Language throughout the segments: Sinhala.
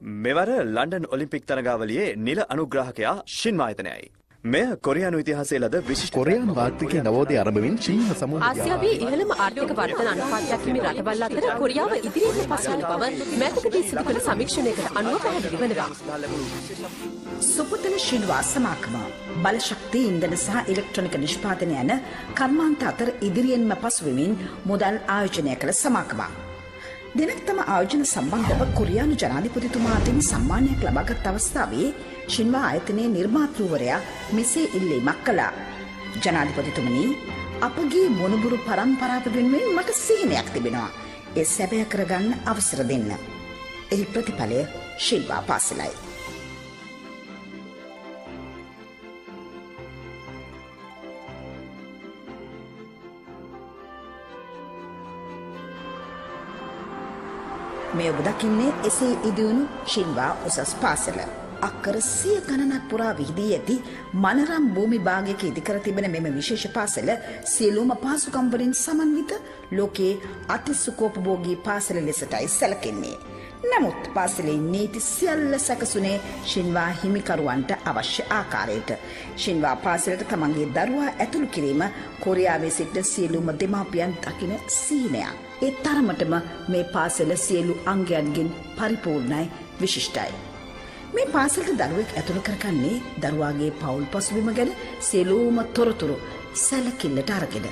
මෙවර ලන්ඩන් ඔලිම්පික් තරගාවලියේ නිල අනුග්‍රාහකයා ශින්වා ආයතනයයි. මෙය කොරියානු ඉතිහාසයේ ලද විශිෂ්ට කොරියානු ආර්ථිකයේ නවෝදය ආරම්භ වෙන චීන සමූහ ආසියාවේ ඉහළම ආර්ථික වර්ධන අනුපාතයක් හිමි රටවල් අතර කොරියාව ඉදිරියට පසු වෙන බව මෑතකදී සිදු කළ සමීක්ෂණයකට අනුව පැහැදිලි වෙනවා. සුපුතල ශින්වා සමාගම බලශක්ති ඉන්ධන සහ ඉලෙක්ට්‍රොනික නිෂ්පාදන යන කර්මාන්ත අතර ඉදිරියෙන්ම පසුවෙමින් මුදල් ආයෝජනය කළ සමාගමක්. දිනක් තම ආයෝජන සම්බන්ධව කොරියානු ජනාධිපතිතුමා අතින් සම්මානයක් ලබාගත් අවස්ථාවේ ශින්වා ආයතනයේ නිර්මාතෘවරයා මෙසේ ඉල්ලීමක් කළා. ජනාධිපතිතුමනි, අපගේ මොනුබුරු පරම්පරාව වෙනුවෙන් මට සිහිනයක් තිබෙනවා. ඒ සැබෑ කරගන්න අවසර දෙන්න. එහි ප්‍රතිඵලය ශින්වා පාසලයි. මේ ඔබ දකින්නේ එසේ ඉදිවුණු ශින්වා උසස් පාසල. අක්කර 100 ගණනක් පුරා විහිදී ඇති මනරම් භූමි භාගයක ඉදිකර තිබෙන මෙම විශේෂ පාසල සියලුම පහසුකම් වලින් සමන්විත ලෝකයේ අතිසුකෝපභෝගී පාසල ලෙසටයි සැලකෙන්නේ. නමුත් පාසලේ නීති සියල්ල සැකසුනේ ශින්වා හිමිකරුවන්ට අවශ්‍ය ආකාරයට. ශින්වා පාසලට තමන්ගේ දරුවා ඇතුළු කිරීම කොරියාවේ සිට සියලුම දෙමාපියන් දකින සීනයක්. ඒ තරමටම මේ පාසල සියලු අංගයන්ගෙන් පරිපූර්ණයි, විශිෂ්ටයි. මේ පාසලට දරුවෙක් ඇතුළු කරගන්නේ දරුවාගේ පවුල් පසුබිම ගැන සියලුම තොරතුරු සැලකිල්ලට අරගෙන.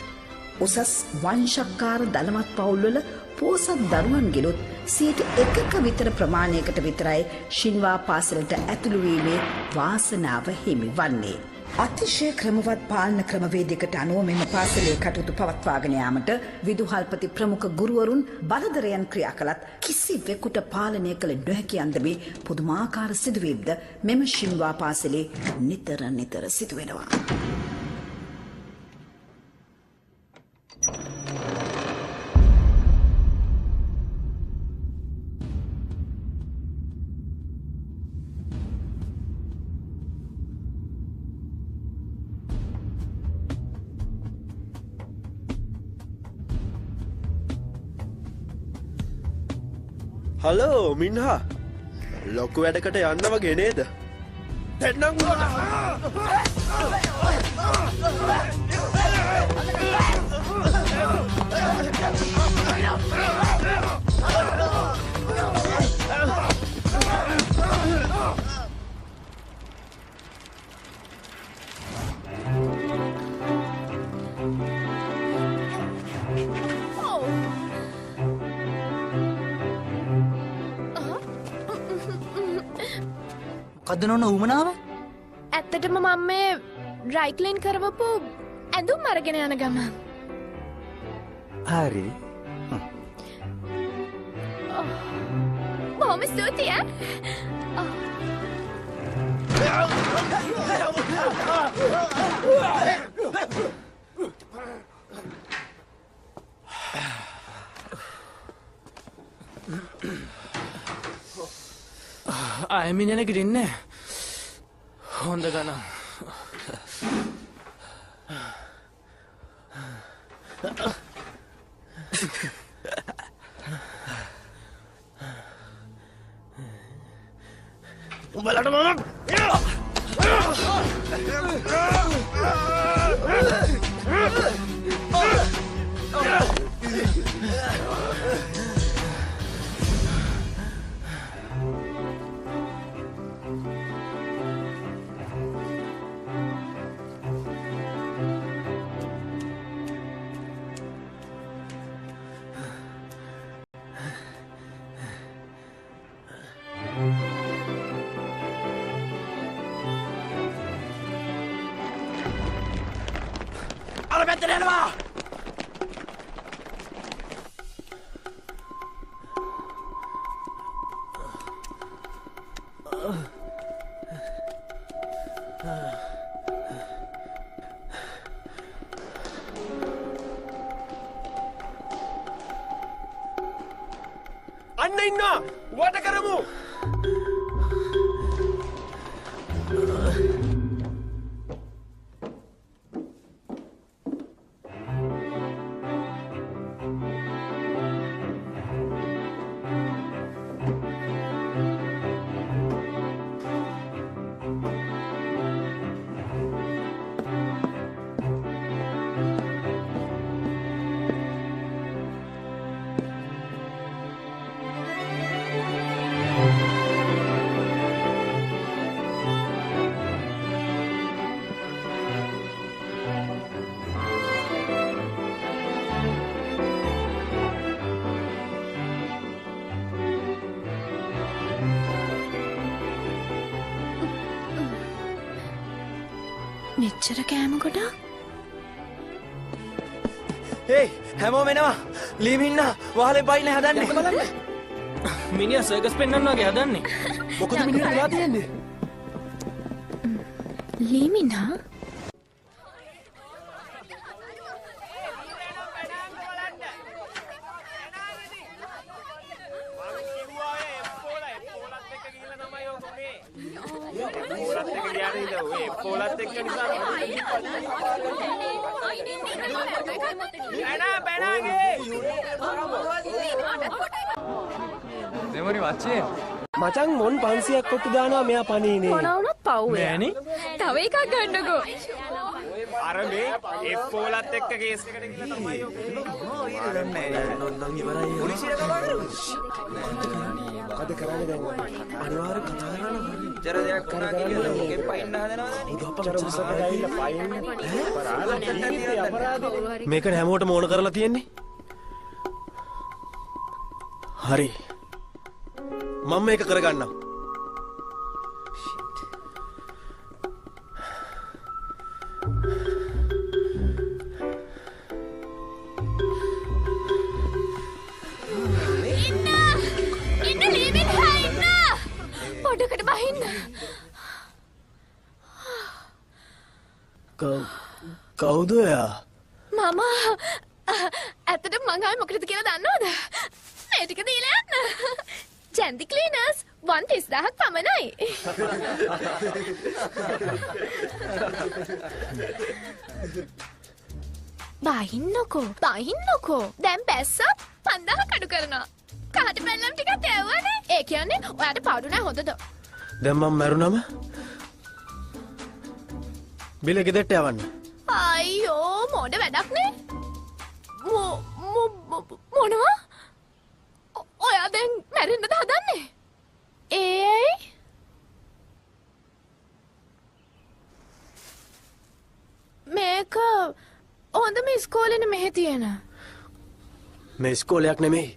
උසස් වංශකාර ධනවත් පවුල්වල පෝසත් දරුවන් ගෙලොත් 1% විතර ප්‍රමාණයකට විතරයි ශින්වා පාසලට ඇතුළු වීමේ වාසනාව හිමි වන්නේ. අතිශය ක්‍රමවත් පාලන ක්‍රමවේදයකට අනුව මෙම පාසලේ කටයුතු පවත්වාගෙන යාමට විදුහල්පති ප්‍රමුඛ ගුරුවරුන් බලධරයන් ක්‍රියා කළත් කිසිවෙකුට පාලනය කළ නොහැකි අන්දමේ පුදුමාකාර සිදුවීම්ද මෙම ශින්වා පාසලේ නිතර සිදුවෙනවා. හලෝ මින්හා, ලොකු වැඩකට යන්න වගේ නේද? දෙන්නම් කදනොන උමනාව? ඇත්තටම මම මේ ඩ්‍රයි කරවපු ඇඳුම් අරගෙන යන ගම. හරි. බොහොම ස්තුතියි. අයමිනනකට ඉන්න හොඳ ගනම් උඹලට මම යනවා. අන්න ඉන්නවා. වට කරමු. මෙච්චර කෑම කොට ඒ හැමෝම එනවා ලීමින්න වහලේ බයින හදන්නේ බලන්න මිනිහා සර්කස් පෙන්වන්න වගේ හදන්නේ මොකද මිනිහට වෙලා තියෙන්නේ? ලීමිනා දෙමරි වච්චේ මචං මොන් 500ක් කොට්ටු දානවා මෙයා පණීනේ. මොනවුනත් පව්වේ. නෑනේ තව එකක් ගන්නකෝ අර මේ F4ලත් එක්ක කේස් එකට ගිහලා තමයි ඔක. පොලිසියට කවන්න. අද කරන්නේ දැන් අනිවාර්ය කතා කරන්න හරි. චර දෙයක් කරා කියලා මොකෙන් පයින්න හදනවද? උදප්පර උසකට ගිහිල්ලා පයින්න. මේකට හැමෝටම ඕන කරලා තියෙන්නේ හරි මම මේක කරගන්නම් ඉන්න ලීමිනා ඉන්න පොඩකට බහින්න කවුද එයා මම ඇත්තට මංගාවේ මොකටද කියලා දන්නවද? මේ ටික දීලා යන්න. ජැන්දි ක්ලීනර්ස් 30000ක් පමණයි. බහින්නකෝ. දැන් බැස්ස 5000 කඩු කරනවා. කාට බැලම් ටිකක් ඇව්වනේ. ඒ කියන්නේ ඔයාට පාඩු නෑ හොඳද? දැන් මම මැරුණම බිල ගෙදරට යවන්න අයියෝ මොඩ වැඩක් නේ. මොනවා? ඔයා දැන් මැරෙන්නද හදන්නේ? ඒයි මේක හොඳම ඉස්කෝලේනේ මෙහෙ තියෙන. මේ ඉස්කෝලයක් නෙමෙයි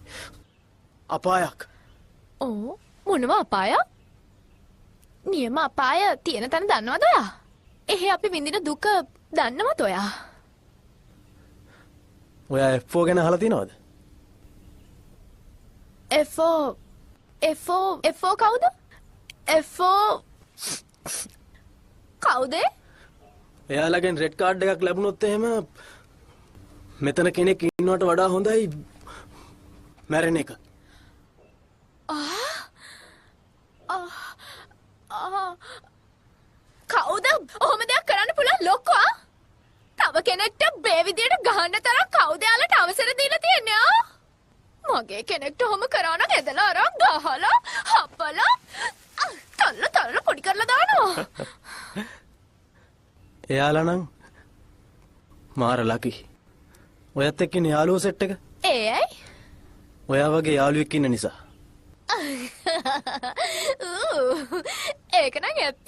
අපායක් ඕ මොනවා අපායක්? නියම අපාය තියෙන තැන දන්නවද ඔයා? එහෙ අපි විඳින දුක දන්නවද ඔයා? ඔයා F4 ගැන අහලා තියෙනවද? F4 කවුද? F4 කවුද? එයාලගෙන් රෙඩ් කාඩ් එකක් ලැබුණොත් එහෙම මෙතන කෙනෙක් ඉන්නවට වඩා හොඳයි මැරෙන එක. කවුද? ඔහොම දෙයක් කරන්න පුළුවන් ලොක්කෝ? තව කෙනෙක්ට මේ විදියට ගහන්න තරම් කවුද යාලට අවසර දීලා තියන්නේ ආ? මගේ කෙනෙක්ට ඔහොම කරා නම් එදලා අරන් ගහලා හපලා තල්ල පොඩි කරලා දානවා. එයාලා නම් මාර ලකි. ඔයත් එක්ක ඉන්න යාළුවෝ සෙට් එක. ඒයි? ඔයා වගේ යාළුවෙක් ඉන්න නිසා. ඒක නම් ඇත්ත.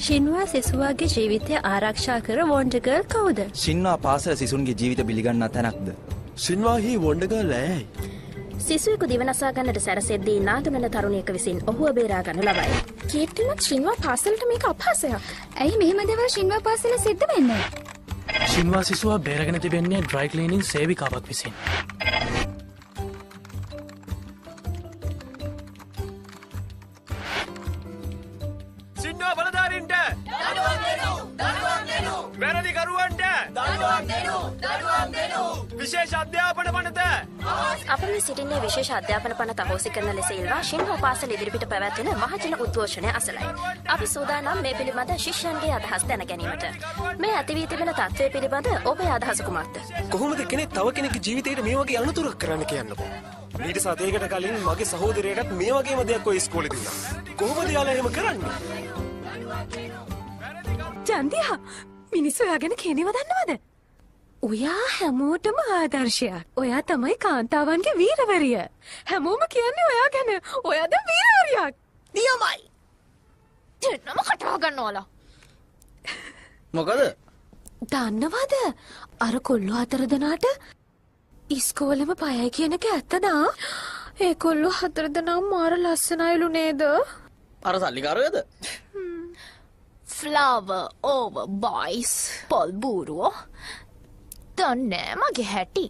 ශින්වා සිසුවාගේ ජීවිතය ආරක්ෂා කර වොන්ඩර්ගර්ල් කවුද? සින්වා පාසල සිසුන්ගේ ජීවිත පිළිගන්නා තැනක්ද? සින්වාහි වොන්ඩර්ගර්ල් ඇයි? සිසුවෙකු දිවනසා ගන්නට සැරසෙද්දී නාදුනන තරුණියක විසින් ඔහුව බේරා ගන්න ලබයි. කීර්තිමත් ශින්වා පාසලට මේක අපහාසයක්. ඇයි මෙහෙම දේවල් ශින්වා පාසල සිද්ධ වෙන්නේ? ශින්වා සිසුවා බේරගෙන තිබෙන්නේ ඩ්‍රයි ක්ලීනින් සේවිකාවක් විසින්. සින්වා බලධාරීන්ට වැරදිකරුවන්ට විශේෂ අධ්‍යාපන පනත අප මේ සිටින්නේ විශේෂ අධ්‍යාපන පනත අහෝසි කරන ලෙස ඉල්වා ශින්වා පාසල ඉදිරිපිට පැවැත්වෙන මහජන උද්ඝෝෂණය අසලයි. අපි සූදානම් මේ පිළිබඳ ශිෂ්‍යයන්ගේ අදහස් දැන ගැනීමට. මේ ඇති වී තිබෙන තත්ත්වය පිළිබඳ ඔබේ අදහස කුමක්ද? කොහොමද කෙනෙක් තව කෙනෙක්ගේ ජීවිතේට මේ වගේ අනතුරක් කරන්න කියන්නකෝ? ඊට සතේකට කලින් මගේ සහෝදරයටත් මේ වගේම දෙයක් ඔය ඉස්කෝලේ දුන්නා. කොහොමද යාලා එහෙම කරන්නේ? චන්දියා මිනිස්සු ඔයා ගැන කියනව දන්නවද? ඔයා හැමෝටම ආදර්ශයක්. ඔයා තමයි කාන්තාවන්ගේ වීරවරිය. හැමෝම කියන්නේ ඔයා ගැන. ඔයාද වීරවරියක්. නියමයි. දෙන්නම කතා ගන්නවලා. මොකද? දන්නවද? අර කොල්ලෝ 4 දෙනාට ඉස්කෝලෙම පයයි කියන එක ඇත්තදා? ඒ කොල්ලෝ 4 දෙනාම මාර ලස්සනයිලු නේද? අර සල්ලිකාරයද? Flower over boys. පොල් බූරුවෝ. දන්නේ මගේ හැටි.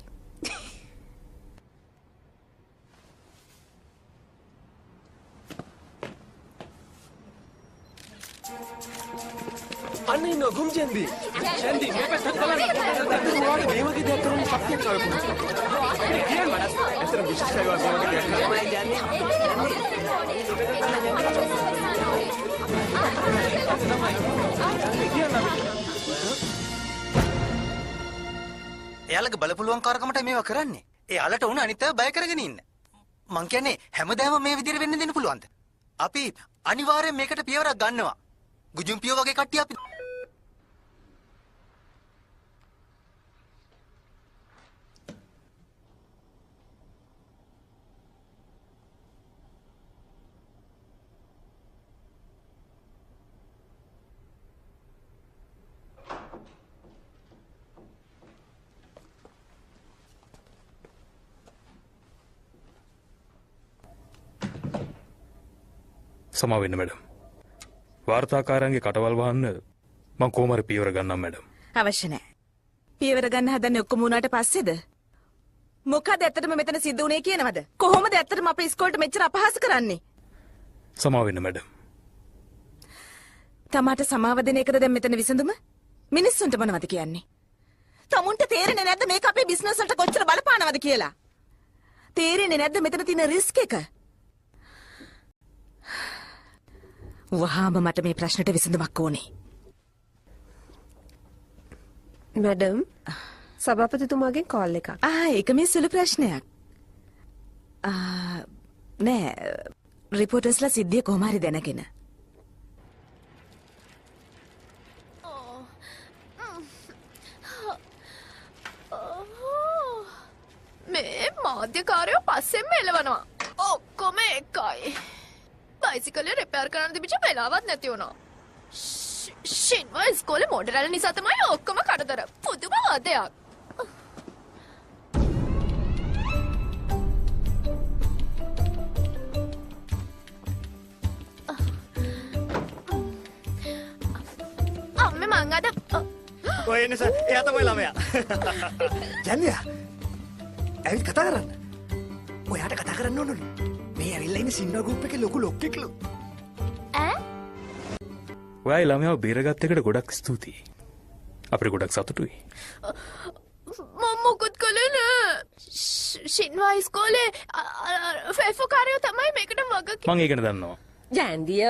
අන්න ඉන්න ගුම් ජෙන්දි. ජෙන්දි මේ පැත්තට බලන්න. ඔයාගේ මේ වගේ දෙයක් කරන්න සත්‍යයක් කරපොන. කියන්න මනස්. ඇත්තට විශේෂයි වගේ දෙයක් එයාලගේ බලපුලුවන් කාරකමට මේවා කරන්නේ. එයාලට උන අනිත් අය බය කරගෙන ඉන්න. මං කියන්නේ හැමදාම මේ විදිහට වෙන්න දෙන්න පුළුවන්ද? අපි අනිවාර්යෙන් මේකට පියවරක් ගන්නවා. ගුජුම්පියෝ වගේ කට්ටිය අපි සමා වෙන්න මැඩම්. වාර්තාකාරයන්ගේ කටවල් වහන්න මං කොහොම හරි පියවර ගන්නම් මැඩම්. අවශ්‍ය නැහැ. පියවර ගන්න හදන්නේ ඔක්කොම උනාට පස්සේද? මොකද ඇත්තටම මෙතන සිද්ධ වුණේ කියනවද? කොහොමද ඇත්තටම අපේ ඉස්කෝලේට මෙච්චර අපහාස කරන්නේ? සමා වෙන්න මැඩම්. තමාට සමාව දෙන එකද දැන් මෙතන විසඳුම? මිනිස්සුන්ට මොනවද කියන්නේ? තමුන්ට තේරෙන්නේ නැද්ද මේක අපේ බිස්නස් වලට කොච්චර බලපානවද කියලා? තේරෙන්නේ නැද්ද මෙතන තියෙන රිස්ක් එක? වහාම මට මේ ප්‍රශ්නට විසඳුමක් ඕනේ. මැඩම් සභාපතිතුමාගෙන් කෝල් එකක්. ඒක මේ සුළු ප්‍රශ්නයක්. නෑ රිපෝටර්ස්ලා සිද්ධිය කොහොම හරි දැනගෙන. මේ මාධ්‍යකාරයෝ පස්සෙන්ම එලවනවා. ඔක්කොම එකයි. බයිසිකලේ රිපෙයාර් කරන්න තිබිච්ච වෙලාවක් නැති වුණා. ෂින්වා ඉස්කෝලේ මොඩරල් නිසා තමයි ඔක්කොම කඩතර. පුදුම වදයක්. අම්මේ මං අද ඔය එන්නේ සර්. එයා තමයි ළමයා. ජන්දියා. ඇවිත් කතා කරන්න. ඔයාට කතා කරන්න ඕනලු. මේ ඇවිල්ලා ඉන්නේ සින්නවා ගෲප් එකේ ලොකු ලොක්කෙක්ලු. ඔයා ළමයාව බේරගත් එකට ගොඩක් ස්තුතියි. අපිට ගොඩක් සතුටුයි. මම මොකද කළේ නෑ. ෂින්වා ඉස්කෝලේ ෆෙෆෝ කාර්යෝ තමයි මේකට වග මං ඒක දන්නවා. ජැන්දිය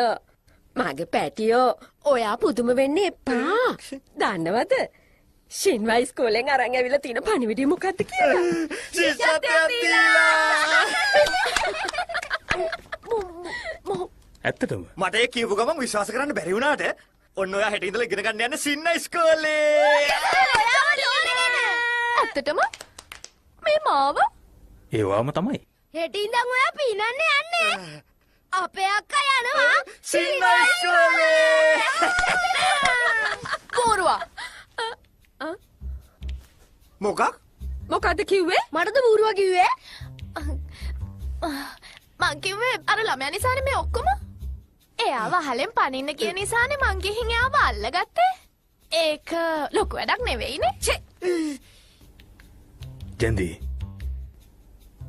මගේ පැටියෝ ඔයා පුදුම වෙන්න එපා. දන්නවද? ෂින්වා ඉස්කෝලෙන් අරන් ඇවිල්ලා තියෙන පණිවිඩය මොකක්ද කියලා? ඇත්තටම මට ඒ කියපු ගමන් විශ්වාස කරන්න බැරි වුණාට ඔන්න ඔයා හෙට ඉඳලා ඉගෙන ගන්න යන්නේ සින්න ඉස්කෝලේ. ඇත්තටම මේ මාව ඒවාම තමයි. හෙට ඉඳන් ඔයා පීනන්න යන්නේ. අපේ අක්කා යනවා සින්න ඉස්කෝලේ. බෝරුවා. මොකක්? මොකද්ද කිව්වේ? මටද බූරුවා කිව්වේ? මං කිව්වේ අර ළමයා නිසානේ මේ ඔක්කොම. එයාව අහලෙන් පනින්න කියන නිසානේ මං ගිහින් එයාව අල්ලගත්තේ. ඒක ලොකු වැඩක් නෙවෙයිනේ. ජෙන්දි.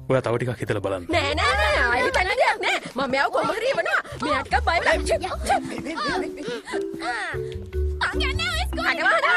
ඔයා තව ටිකක් හිතලා බලන්න. නෑ නෑ නෑ ආයෙත් තන දෙයක් නෑ. මම යාව කොහොම හරි එවනවා. මෙයා ටිකක් බය වෙලා. මං යන්නේ ඔය ඉස්කෝලේ.